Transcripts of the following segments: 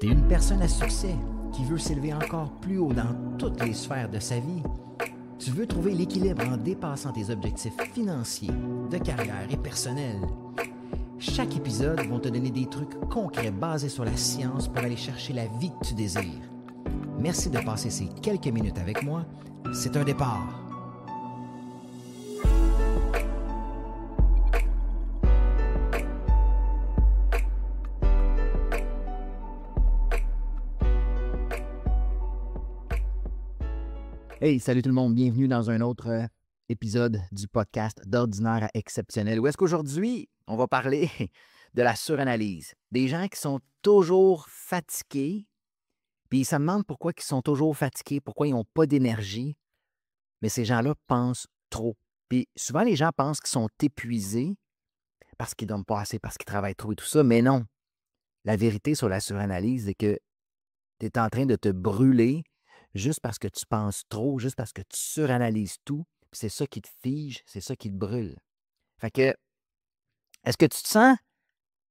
T'es une personne à succès qui veut s'élever encore plus haut dans toutes les sphères de sa vie. Tu veux trouver l'équilibre en dépassant tes objectifs financiers, de carrière et personnels. Chaque épisode va te donner des trucs concrets basés sur la science pour aller chercher la vie que tu désires. Merci de passer ces quelques minutes avec moi. C'est un départ. Hey, salut tout le monde, bienvenue dans un autre épisode du podcast d'Ordinaire à Exceptionnel. Où est-ce qu'aujourd'hui, on va parler de la suranalyse. Des gens qui sont toujours fatigués, puis ils se demandent pourquoi ils sont toujours fatigués, pourquoi ils n'ont pas d'énergie. Mais ces gens-là pensent trop. Puis souvent, les gens pensent qu'ils sont épuisés parce qu'ils ne dorment pas assez, parce qu'ils travaillent trop et tout ça. Mais non. La vérité sur la suranalyse, c'est que tu es en train de te brûler juste parce que tu penses trop, juste parce que tu suranalyses tout. Puis c'est ça qui te fige, c'est ça qui te brûle. Fait que, est-ce que tu te sens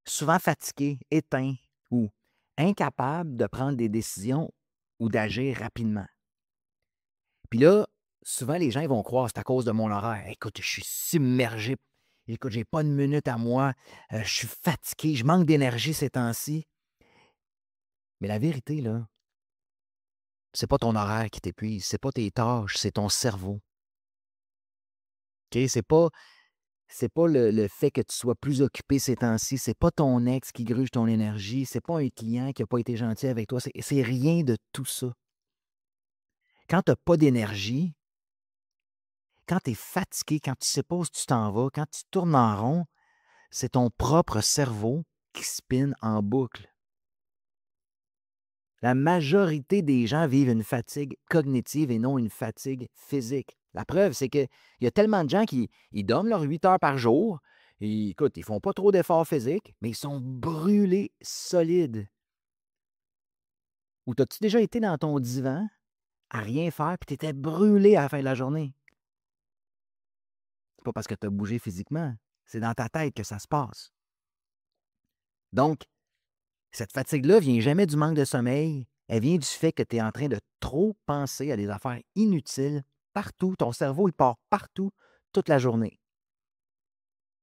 souvent fatigué, éteint ou incapable de prendre des décisions ou d'agir rapidement? Puis là, souvent, les gens ils vont croire que c'est à cause de mon horaire. Écoute, je suis submergé. Écoute, j'ai pas une minute à moi. Je suis fatigué. Je manque d'énergie ces temps-ci. Mais la vérité, là, c'est pas ton horaire qui t'épuise. C'est pas tes tâches. C'est ton cerveau. OK? C'est pas le fait que tu sois plus occupé ces temps-ci. C'est pas ton ex qui gruge ton énergie. C'est pas un client qui n'a pas été gentil avec toi. C'est rien de tout ça. Quand tu n'as pas d'énergie, quand tu es fatigué, quand tu ne sais pas où tu t'en vas, quand tu tournes en rond, c'est ton propre cerveau qui spinne en boucle. La majorité des gens vivent une fatigue cognitive et non une fatigue physique. La preuve, c'est qu'il y a tellement de gens qui ils dorment leurs 8 heures par jour. Et, écoute, ils ne font pas trop d'efforts physiques, mais ils sont brûlés solides. Ou t'as-tu déjà été dans ton divan à rien faire puis tu étais brûlé à la fin de la journée? C'est pas parce que tu as bougé physiquement. C'est dans ta tête que ça se passe. Donc, cette fatigue-là vient jamais du manque de sommeil. Elle vient du fait que tu es en train de trop penser à des affaires inutiles partout. Ton cerveau, il part partout toute la journée.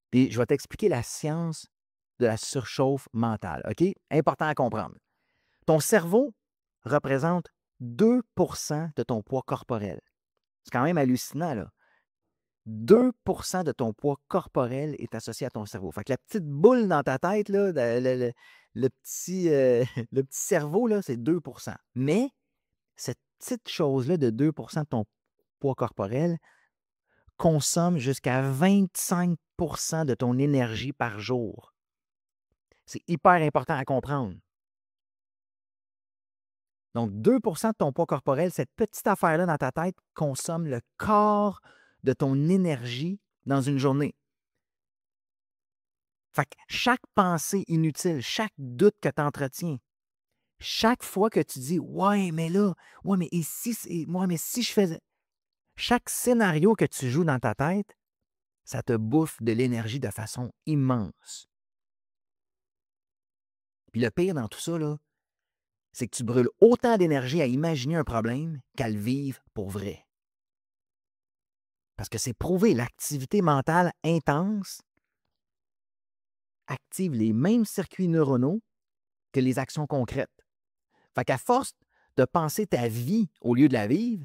Puis, je vais t'expliquer la science de la surchauffe mentale. OK? Important à comprendre. Ton cerveau représente 2 de ton poids corporel. C'est quand même hallucinant, là. 2 de ton poids corporel est associé à ton cerveau. Fait que la petite boule dans ta tête, là, le le petit cerveau, là, c'est 2. Mais cette petite chose-là de 2 de ton poids corporel consomme jusqu'à 25 de ton énergie par jour. C'est hyper important à comprendre. Donc, 2 de ton poids corporel, cette petite affaire-là dans ta tête consomme le quart de ton énergie dans une journée. Fait que chaque pensée inutile, chaque doute que tu entretiens, chaque fois que tu dis ouais, mais là, ouais, mais ici, ouais, mais si je faisais. Chaque scénario que tu joues dans ta tête, ça te bouffe de l'énergie de façon immense. Puis le pire dans tout ça, là, c'est que tu brûles autant d'énergie à imaginer un problème qu'à le vivre pour vrai. Parce que c'est prouvé, l'activité mentale intense active les mêmes circuits neuronaux que les actions concrètes. Fait qu'à force de penser ta vie au lieu de la vivre,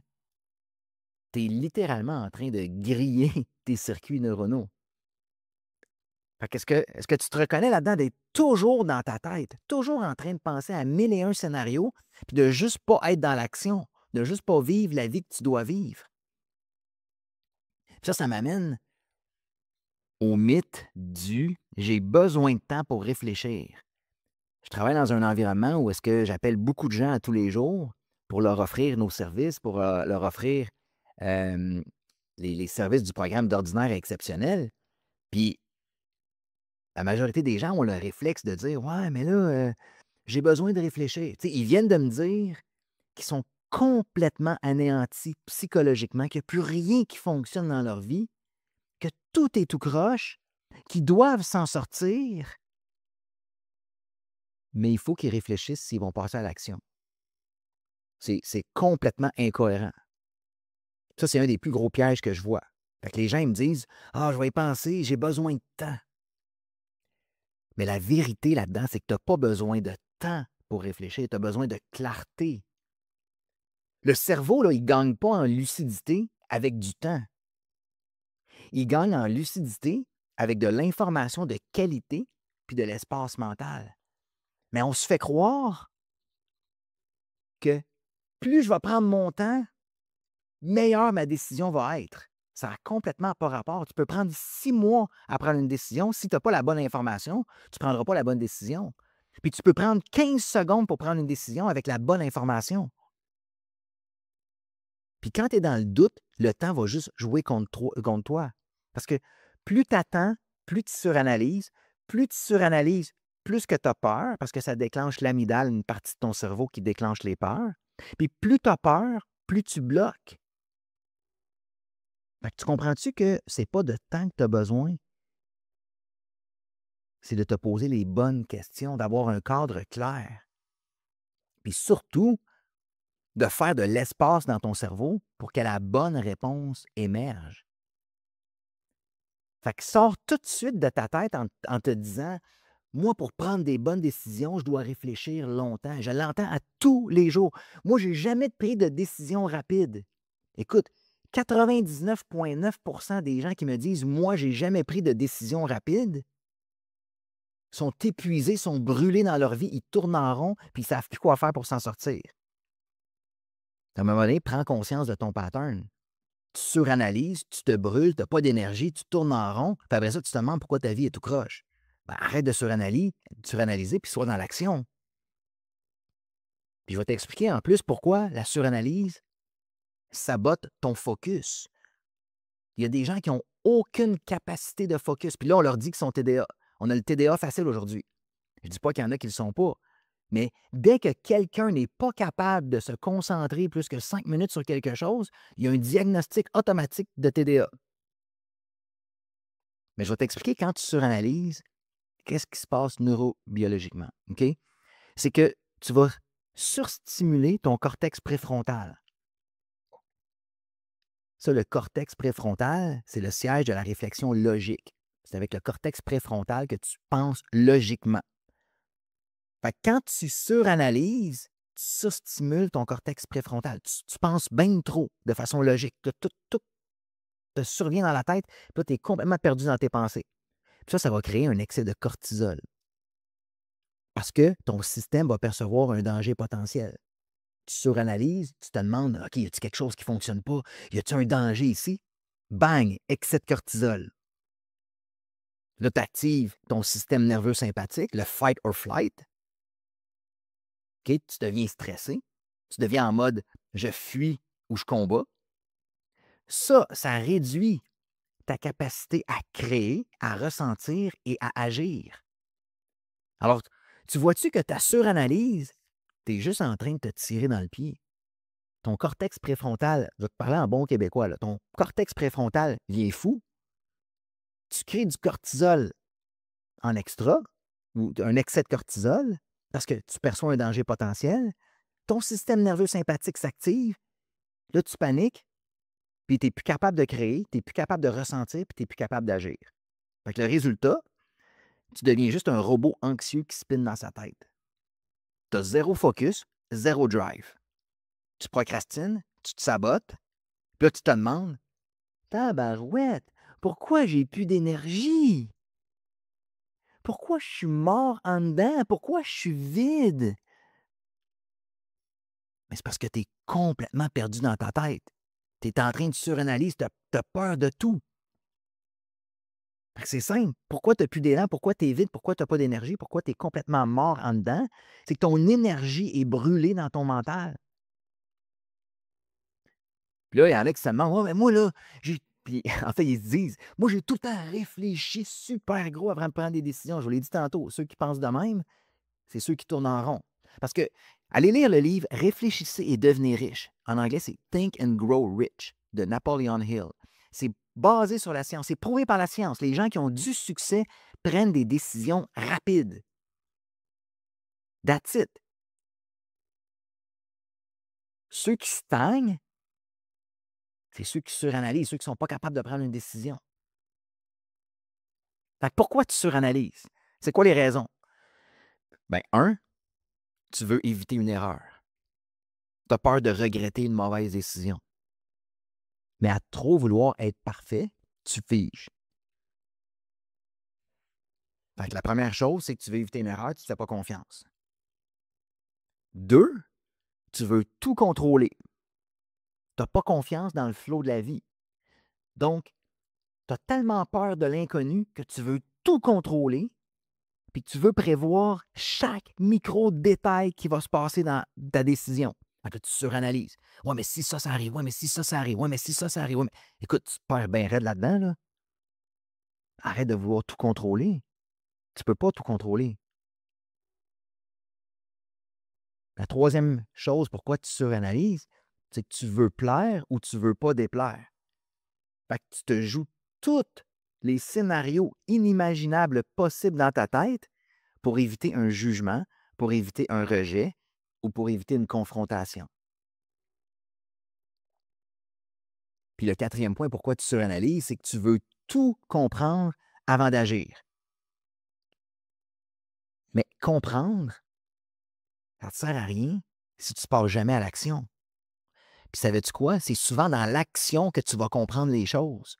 tu es littéralement en train de griller tes circuits neuronaux. Fait qu'est-ce que tu te reconnais là-dedans d'être toujours dans ta tête, toujours en train de penser à 1001 scénarios, puis de juste pas être dans l'action, de juste pas vivre la vie que tu dois vivre? Puis ça m'amène au mythe du «j'ai besoin de temps pour réfléchir». Je travaille dans un environnement où est-ce que j'appelle beaucoup de gens à tous les jours pour leur offrir nos services, pour leur offrir les services du programme d'ordinaire et exceptionnel. Puis la majorité des gens ont le réflexe de dire ouais, mais là, j'ai besoin de réfléchir. Tu sais, ils viennent de me dire qu'ils sont complètement anéantis psychologiquement, qu'il n'y a plus rien qui fonctionne dans leur vie, que tout est tout croche, qu'ils doivent s'en sortir. mais il faut qu'ils réfléchissent s'ils vont passer à l'action. C'est complètement incohérent. Ça, c'est un des plus gros pièges que je vois. Fait que les gens ils me disent: «Ah, je vais y penser, j'ai besoin de temps». Mais la vérité là-dedans, c'est que tu n'as pas besoin de temps pour réfléchir, tu as besoin de clarté. Le cerveau, là, il ne gagne pas en lucidité avec du temps. Il gagne en lucidité avec de l'information de qualité puis de l'espace mental. Mais on se fait croire que plus je vais prendre mon temps, meilleure ma décision va être. Ça n'a complètement pas rapport. Tu peux prendre 6 mois à prendre une décision. Si tu n'as pas la bonne information, tu ne prendras pas la bonne décision. Puis tu peux prendre 15 secondes pour prendre une décision avec la bonne information. Puis quand tu es dans le doute, le temps va juste jouer contre toi. Parce que plus tu attends, plus tu suranalyses. Plus tu suranalyses, plus que tu as peur, parce que ça déclenche l'amygdale, une partie de ton cerveau qui déclenche les peurs. Puis plus tu as peur, plus tu bloques. Fait que tu comprends-tu que c'est pas de temps que tu as besoin? C'est de te poser les bonnes questions, d'avoir un cadre clair. Puis surtout, de faire de l'espace dans ton cerveau pour que la bonne réponse émerge. Fait que sors tout de suite de ta tête en te disant: «Moi, pour prendre des bonnes décisions, je dois réfléchir longtemps». Je l'entends à tous les jours. Moi, j'ai jamais pris de décision rapide. Écoute, 99,9% des gens qui me disent: «Moi, j'ai jamais pris de décision rapide», sont épuisés, sont brûlés dans leur vie, ils tournent en rond, puis ils ne savent plus quoi faire pour s'en sortir. À un moment donné, prends conscience de ton pattern. Tu suranalyses, tu te brûles, tu n'as pas d'énergie, tu tournes en rond, puis après ça, tu te demandes pourquoi ta vie est tout croche. Ben, arrête de suranalyser, puis sois dans l'action. Puis je vais t'expliquer en plus pourquoi la suranalyse sabote ton focus. Il y a des gens qui n'ont aucune capacité de focus, puis là, on leur dit qu'ils sont TDA. On a le TDA facile aujourd'hui. Je ne dis pas qu'il y en a qui ne le sont pas, mais dès que quelqu'un n'est pas capable de se concentrer plus que 5 minutes sur quelque chose, il y a un diagnostic automatique de TDA. Mais je vais t'expliquer quand tu suranalyses, qu'est-ce qui se passe neurobiologiquement. OK? C'est que tu vas surstimuler ton cortex préfrontal. Ça, le cortex préfrontal, c'est le siège de la réflexion logique. C'est avec le cortex préfrontal que tu penses logiquement. Fait que quand tu suranalyses, tu surstimules ton cortex préfrontal. Tu penses bien trop de façon logique. Tout te survient dans la tête, puis là, tu es complètement perdu dans tes pensées. Puis ça va créer un excès de cortisol. Parce que ton système va percevoir un danger potentiel. Tu suranalyses, tu te demandes: «OK, y a-t-il quelque chose qui ne fonctionne pas? Y a-t-il un danger ici?» Bang! Excès de cortisol. Là, tu actives ton système nerveux sympathique, le fight or flight. OK? Tu deviens stressé. Tu deviens en mode je fuis ou je combats. Ça réduit ta capacité à créer, à ressentir et à agir. Alors, tu vois-tu que ta suranalyse, tu es juste en train de te tirer dans le pied. Ton cortex préfrontal, je vais te parler en bon québécois, là, ton cortex préfrontal vient fou. Tu crées du cortisol en extra ou un excès de cortisol parce que tu perçois un danger potentiel. Ton système nerveux sympathique s'active. Là, tu paniques, puis tu n'es plus capable de créer, tu n'es plus capable de ressentir, puis tu n'es plus capable d'agir. Fait que le résultat, tu deviens juste un robot anxieux qui spinne dans sa tête. Tu as zéro focus, zéro drive. Tu procrastines, tu te sabotes, puis là, tu te demandes: tabarouette, pourquoi j'ai plus d'énergie? Pourquoi je suis mort en dedans? Pourquoi je suis vide? Mais c'est parce que tu es complètement perdu dans ta tête. Tu es en train de suranalyser, tu as peur de tout. C'est simple. Pourquoi tu n'as plus d'élan? Pourquoi tu es vide? Pourquoi tu n'as pas d'énergie? Pourquoi tu es complètement mort en dedans? C'est que ton énergie est brûlée dans ton mental. Puis là, il y en a qui se demandent: «Ouais, mais moi, là, j'ai». Puis en fait, ils se disent: «Moi, j'ai tout le temps réfléchi super gros avant de prendre des décisions». Je vous l'ai dit tantôt, ceux qui pensent de même, c'est ceux qui tournent en rond. Parce que, allez lire le livre Réfléchissez et devenez riche. En anglais, c'est Think and Grow Rich de Napoleon Hill. C'est basé sur la science, c'est prouvé par la science. Les gens qui ont du succès prennent des décisions rapides. That's it. Ceux qui stagnent, c'est ceux qui suranalysent, ceux qui ne sont pas capables de prendre une décision. Fait que pourquoi tu suranalyses? C'est quoi les raisons? Ben, un, tu veux éviter une erreur. Tu as peur de regretter une mauvaise décision. Mais à trop vouloir être parfait, tu figes. Fait que la première chose, c'est que tu veux éviter une erreur, tu ne te fais pas confiance. Deux, tu veux tout contrôler. Tu n'as pas confiance dans le flot de la vie. Donc, tu as tellement peur de l'inconnu que tu veux tout contrôler, puis tu veux prévoir chaque micro-détail qui va se passer dans ta décision. Fait que tu suranalyses. Ouais, mais si ça, ça arrive. Ouais, mais si ça, ça arrive. Ouais, mais si ça, ça arrive. Ouais, mais... Écoute, tu te perds bien raide là-dedans, là. Arrête de vouloir tout contrôler. Tu ne peux pas tout contrôler. La troisième chose, pourquoi tu suranalyses, c'est que tu veux plaire ou tu ne veux pas déplaire. Fait que tu te joues tous les scénarios inimaginables possibles dans ta tête pour éviter un jugement, pour éviter un rejet ou pour éviter une confrontation. Puis le quatrième point, pourquoi tu suranalyses, c'est que tu veux tout comprendre avant d'agir. Mais comprendre, ça ne te sert à rien si tu ne passes jamais à l'action. Puis savais-tu quoi? C'est souvent dans l'action que tu vas comprendre les choses.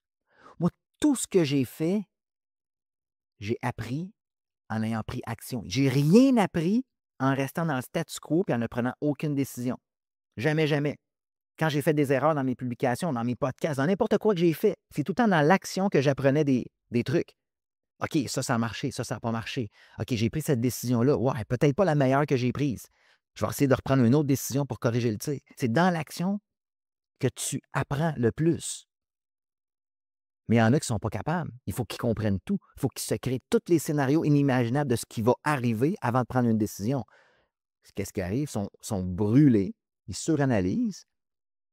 Moi, tout ce que j'ai fait, j'ai appris en ayant pris action. J'ai rien appris en restant dans le statu quo et en ne prenant aucune décision. Jamais, jamais. Quand j'ai fait des erreurs dans mes publications, dans mes podcasts, dans n'importe quoi que j'ai fait, c'est tout le temps dans l'action que j'apprenais des trucs. OK, ça a marché, ça n'a pas marché. OK, j'ai pris cette décision-là. Ouais, peut-être pas la meilleure que j'ai prise. Je vais essayer de reprendre une autre décision pour corriger le tir. C'est dans l'action que tu apprends le plus. Mais il y en a qui ne sont pas capables. Il faut qu'ils comprennent tout. Il faut qu'ils se créent tous les scénarios inimaginables de ce qui va arriver avant de prendre une décision. Qu'est-ce qui arrive? Ils sont brûlés, ils suranalysent,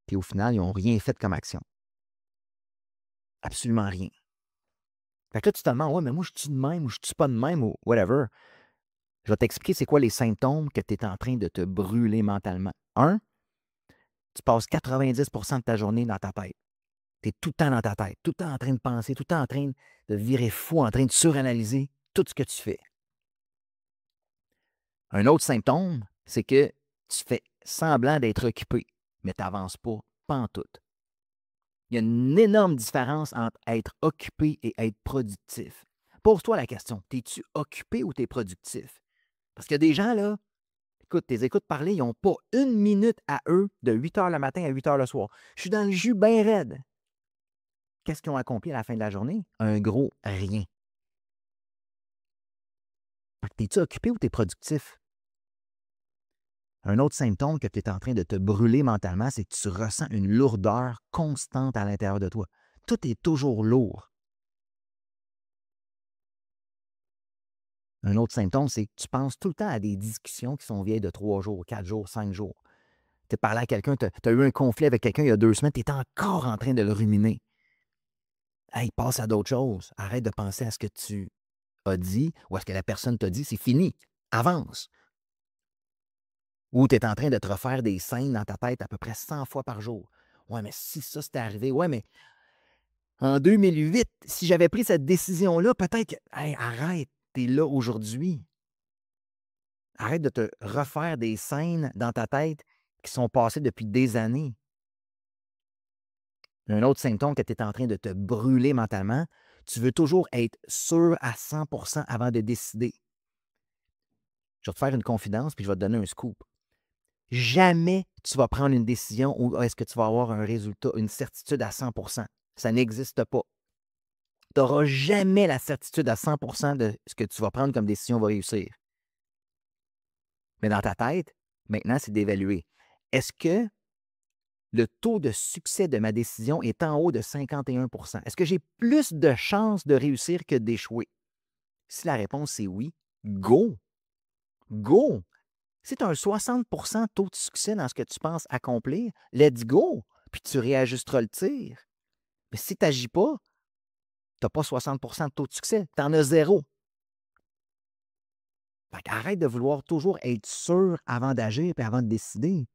puis au final, ils n'ont rien fait comme action. Absolument rien. Fait que là, tu te demandes, ouais, mais moi, je suis de même ou je suis pas de même ou whatever. Je vais t'expliquer c'est quoi les symptômes que tu es en train de te brûler mentalement. Un, tu passes 90 de ta journée dans ta tête. Tu es tout le temps dans ta tête, tout le temps en train de penser, tout le temps en train de virer fou, en train de suranalyser tout ce que tu fais. Un autre symptôme, c'est que tu fais semblant d'être occupé, mais tu n'avances pas pantoute. Il y a une énorme différence entre être occupé et être productif. Pose-toi la question, es-tu occupé ou tu es productif? Parce qu'il y a des gens, là, écoute, tes écoutes parler, ils n'ont pas une minute à eux de 8 heures le matin à 8 heures le soir. Je suis dans le jus bien raide. Qu'est-ce qu'ils ont accompli à la fin de la journée? Un gros rien. T'es-tu occupé ou t'es productif? Un autre symptôme que tu es en train de te brûler mentalement, c'est que tu ressens une lourdeur constante à l'intérieur de toi. Tout est toujours lourd. Un autre symptôme, c'est que tu penses tout le temps à des discussions qui sont vieilles de 3 jours, 4 jours, 5 jours. Tu as parlé à quelqu'un, tu as eu un conflit avec quelqu'un il y a 2 semaines, tu es encore en train de le ruminer. Hey, passe à d'autres choses. Arrête de penser à ce que tu as dit ou à ce que la personne t'a dit. C'est fini. Avance. Ou tu es en train de te refaire des scènes dans ta tête à peu près 100 fois par jour. Ouais, mais si ça c'était arrivé, ouais, mais en 2008, si j'avais pris cette décision-là, peut-être que. Hey, arrête, t'es là aujourd'hui. Arrête de te refaire des scènes dans ta tête qui sont passées depuis des années. Un autre symptôme que tu es en train de te brûler mentalement, tu veux toujours être sûr à 100% avant de décider. Je vais te faire une confidence puis je vais te donner un scoop. Jamais tu vas prendre une décision où est-ce que tu vas avoir un résultat, une certitude à 100%. Ça n'existe pas. Tu n'auras jamais la certitude à 100% de ce que tu vas prendre comme décision va réussir. Mais dans ta tête, maintenant, c'est d'évaluer. Est-ce que le taux de succès de ma décision est en haut de 51%? Est-ce que j'ai plus de chances de réussir que d'échouer? Si la réponse est oui, go! Go! Si tu as un 60% de taux de succès dans ce que tu penses accomplir, let's go! Puis tu réajusteras le tir. Mais si tu n'agis pas, tu n'as pas 60% de taux de succès, tu en as zéro. Fait qu'arrête de vouloir toujours être sûr avant d'agir et avant de décider.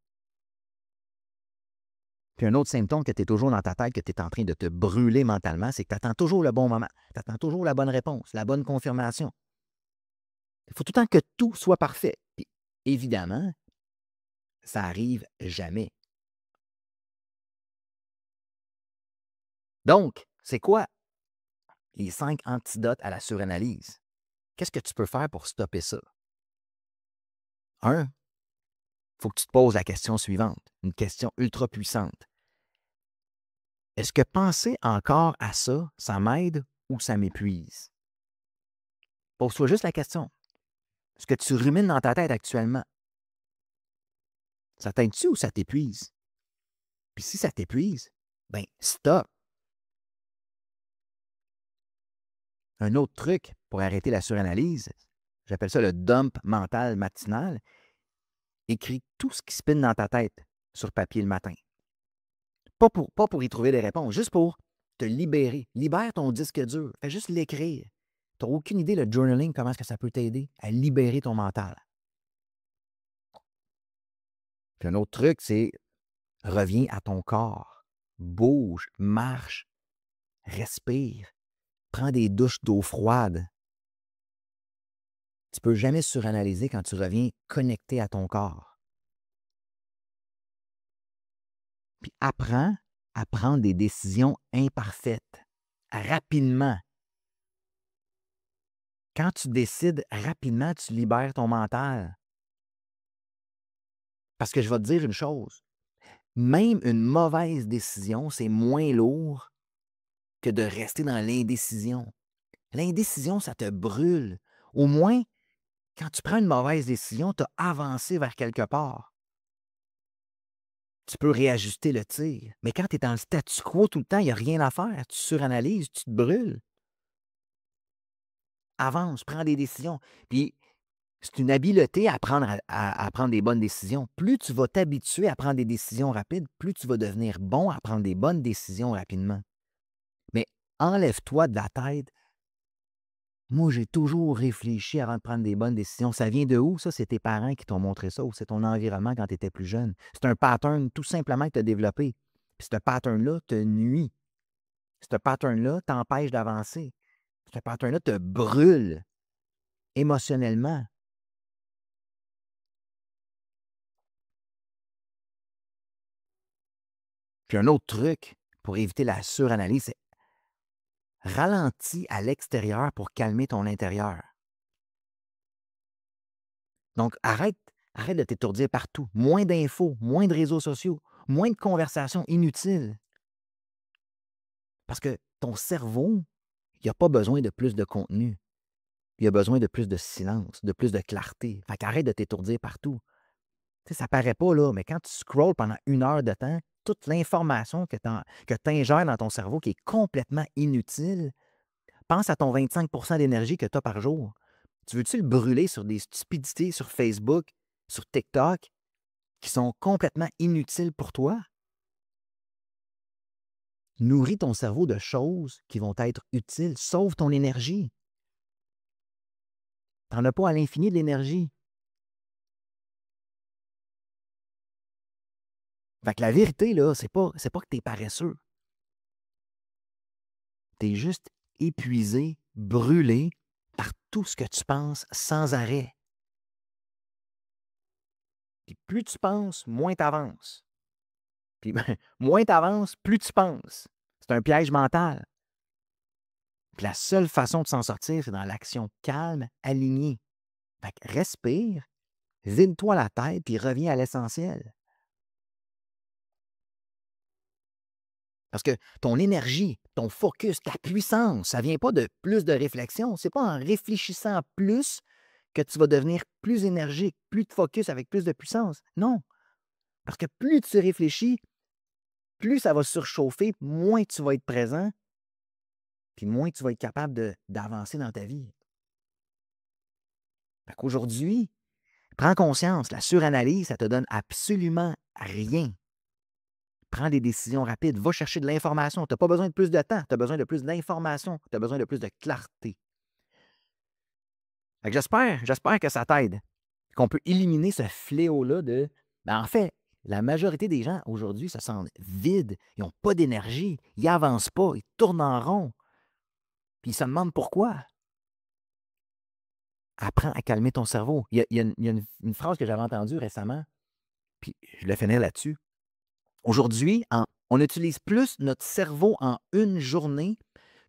Puis un autre symptôme que tu es toujours dans ta tête, que tu es en train de te brûler mentalement, c'est que tu attends toujours le bon moment. Tu attends toujours la bonne réponse, la bonne confirmation. Il faut tout le temps que tout soit parfait. Puis évidemment, ça arrive jamais. Donc, c'est quoi les 5 antidotes à la suranalyse? Qu'est-ce que tu peux faire pour stopper ça? 1, il faut que tu te poses la question suivante, une question ultra puissante. Est-ce que penser encore à ça, ça m'aide ou ça m'épuise? Pose-toi juste la question. Ce que tu rumines dans ta tête actuellement, ça t'aide-tu ou ça t'épuise? Puis si ça t'épuise, ben stop. Un autre truc pour arrêter la suranalyse, j'appelle ça le dump mental matinal. Écris tout ce qui spinne dans ta tête sur papier le matin. Pas pour y trouver des réponses, juste pour te libérer. Libère ton disque dur. Fais juste l'écrire. Tu n'as aucune idée, le journaling, comment est-ce que ça peut t'aider à libérer ton mental. Puis un autre truc, c'est reviens à ton corps. Bouge, marche, respire. Prends des douches d'eau froide. Tu ne peux jamais suranalyser quand tu reviens connecté à ton corps. Puis apprends à prendre des décisions imparfaites, rapidement. Quand tu décides rapidement, tu libères ton mental. Parce que je vais te dire une chose, même une mauvaise décision, c'est moins lourd que de rester dans l'indécision. L'indécision, ça te brûle. Au moins, quand tu prends une mauvaise décision, tu as avancé vers quelque part. Tu peux réajuster le tir. Mais quand tu es dans le statu quo tout le temps, il n'y a rien à faire. Tu suranalyses, tu te brûles. Avance, prends des décisions. Puis, c'est une habileté à prendre des bonnes décisions. Plus tu vas t'habituer à prendre des décisions rapides, plus tu vas devenir bon à prendre des bonnes décisions rapidement. Mais enlève-toi de la tête. Moi, j'ai toujours réfléchi avant de prendre des bonnes décisions. Ça vient de où, ça? C'est tes parents qui t'ont montré ça ou c'est ton environnement quand tu étais plus jeune. C'est un pattern tout simplement que tu as développé. Puis ce pattern-là te nuit. Ce pattern-là t'empêche d'avancer. Ce pattern-là te brûle émotionnellement. Puis un autre truc pour éviter la suranalyse, c'est ralentis à l'extérieur pour calmer ton intérieur. Donc, arrête de t'étourdir partout. Moins d'infos, moins de réseaux sociaux, moins de conversations inutiles. Parce que ton cerveau, il n'a pas besoin de plus de contenu. Il a besoin de plus de silence, de plus de clarté. Fait qu'arrête de t'étourdir partout. Tu sais, ça paraît pas, là, mais quand tu scrolles pendant 1 heure de temps, toute l'information que tu ingères dans ton cerveau qui est complètement inutile, pense à ton 25 d'énergie que tu as par jour. Tu veux-tu le brûler sur des stupidités sur Facebook, sur TikTok, qui sont complètement inutiles pour toi? Nourris ton cerveau de choses qui vont être utiles. Sauve ton énergie. Tu n'en as pas à l'infini de l'énergie. Fait que la vérité, là, c'est pas que tu es paresseux. Tu es juste épuisé, brûlé par tout ce que tu penses sans arrêt. Puis plus tu penses, moins tu avances. Puis moins tu avances, plus tu penses. C'est un piège mental. Puis la seule façon de s'en sortir, c'est dans l'action calme, alignée. Fait que respire, vide-toi la tête, puis reviens à l'essentiel. Parce que ton énergie, ton focus, ta puissance, ça ne vient pas de plus de réflexion. Ce n'est pas en réfléchissant plus que tu vas devenir plus énergique, plus de focus avec plus de puissance. Non. Parce que plus tu réfléchis, plus ça va surchauffer, moins tu vas être présent, puis moins tu vas être capable d'avancer dans ta vie. Fait qu'aujourd'hui, prends conscience, la suranalyse, ça te donne absolument rien. Prends des décisions rapides, va chercher de l'information. Tu n'as pas besoin de plus de temps, tu as besoin de plus d'informations, tu as besoin de plus de clarté. Fait que j'espère que ça t'aide, qu'on peut éliminer ce fléau-là de... En fait, la majorité des gens aujourd'hui se sentent vides, ils n'ont pas d'énergie, ils n'avancent pas, ils tournent en rond. Puis ils se demandent pourquoi. Apprends à calmer ton cerveau. Il y a une phrase que j'avais entendue récemment, puis je le finis là-dessus. Aujourd'hui, on utilise plus notre cerveau en une journée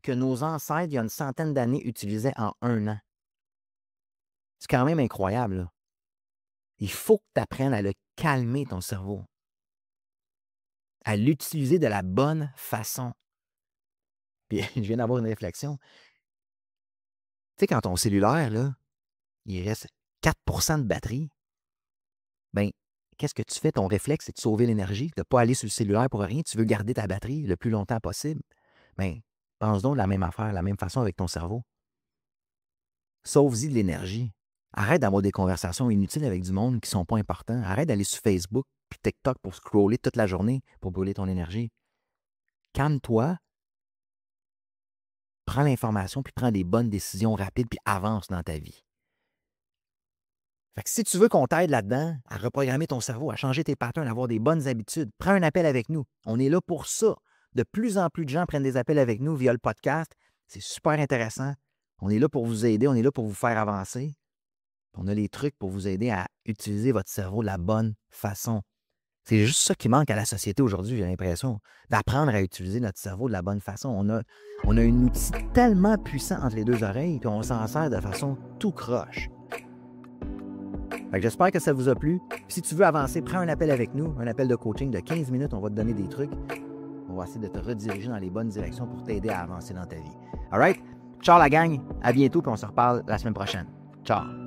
que nos ancêtres, il y a une centaine d'années, utilisaient en 1 an. C'est quand même incroyable, là. Il faut que tu apprennes à le calmer, ton cerveau, à l'utiliser de la bonne façon. Puis je viens d'avoir une réflexion. Tu sais, quand ton cellulaire, là, il reste 4 de batterie, bien, qu'est-ce que tu fais? Ton réflexe, c'est de sauver l'énergie, de ne pas aller sur le cellulaire pour rien. Tu veux garder ta batterie le plus longtemps possible. Bien, pense donc de la même affaire, la même façon avec ton cerveau. Sauve-y de l'énergie. Arrête d'avoir des conversations inutiles avec du monde qui ne sont pas importants. Arrête d'aller sur Facebook puis TikTok pour scroller toute la journée pour brûler ton énergie. Calme-toi, prends l'information puis prends des bonnes décisions rapides puis avance dans ta vie. Fait que si tu veux qu'on t'aide là-dedans, à reprogrammer ton cerveau, à changer tes patterns, à avoir des bonnes habitudes, prends un appel avec nous. On est là pour ça. De plus en plus de gens prennent des appels avec nous via le podcast. C'est super intéressant. On est là pour vous aider, on est là pour vous faire avancer. On a les trucs pour vous aider à utiliser votre cerveau de la bonne façon. C'est juste ça qui manque à la société aujourd'hui, j'ai l'impression, d'apprendre à utiliser notre cerveau de la bonne façon. On a un outil tellement puissant entre les deux oreilles, puis on s'en sert de façon tout croche. Fait que j'espère que ça vous a plu. Puis si tu veux avancer, prends un appel avec nous, un appel de coaching de 15 minutes, on va te donner des trucs. On va essayer de te rediriger dans les bonnes directions pour t'aider à avancer dans ta vie. All right? Ciao la gang, à bientôt, puis on se reparle la semaine prochaine. Ciao!